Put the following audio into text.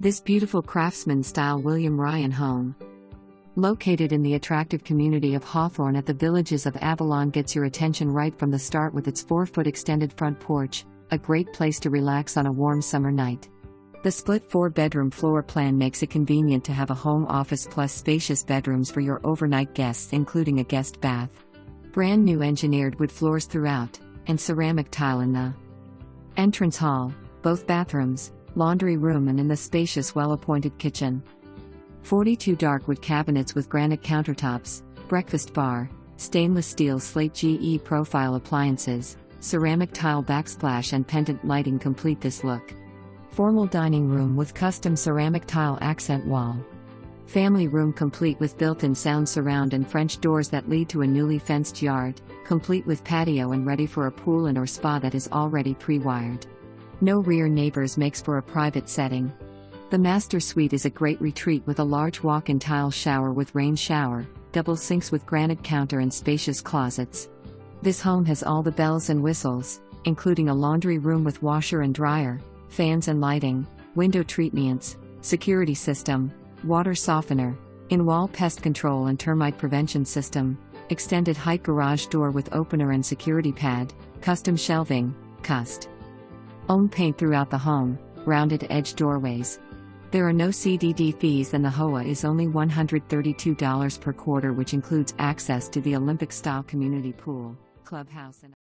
This beautiful Craftsman Style William Ryan home, located in the attractive community of Hawthorne at the Villages of Avalon, gets your attention right from the start with its 4-foot extended front porch, a great place to relax on a warm summer night. The split 4-bedroom floor plan makes it convenient to have a home office plus spacious bedrooms for your overnight guests, including a guest bath. Brand new engineered wood floors throughout, and ceramic tile in the entrance hall, both bathrooms, laundry room, and in the spacious well-appointed kitchen. 42 dark wood cabinets with granite countertops, breakfast bar, stainless steel Slate GE Profile appliances, ceramic tile backsplash and pendant lighting complete this look. Formal dining room with custom ceramic tile accent wall. Family room complete with built-in sound surround and French doors that lead to a newly fenced yard, complete with patio and ready for a pool and or spa that is already pre-wired. No rear neighbors makes for a private setting. The master suite is a great retreat with a large walk-in tile shower with rain shower, double sinks with granite counter and spacious closets. This home has all the bells and whistles, including a laundry room with washer and dryer, fans and lighting, window treatments, security system, water softener, in-wall pest control and termite prevention system, extended height garage door with opener and security pad, custom shelving, own paint throughout the home, rounded edge doorways. There are no CDD fees and the HOA is only $132 per quarter, which includes access to the Olympic-style community pool, clubhouse and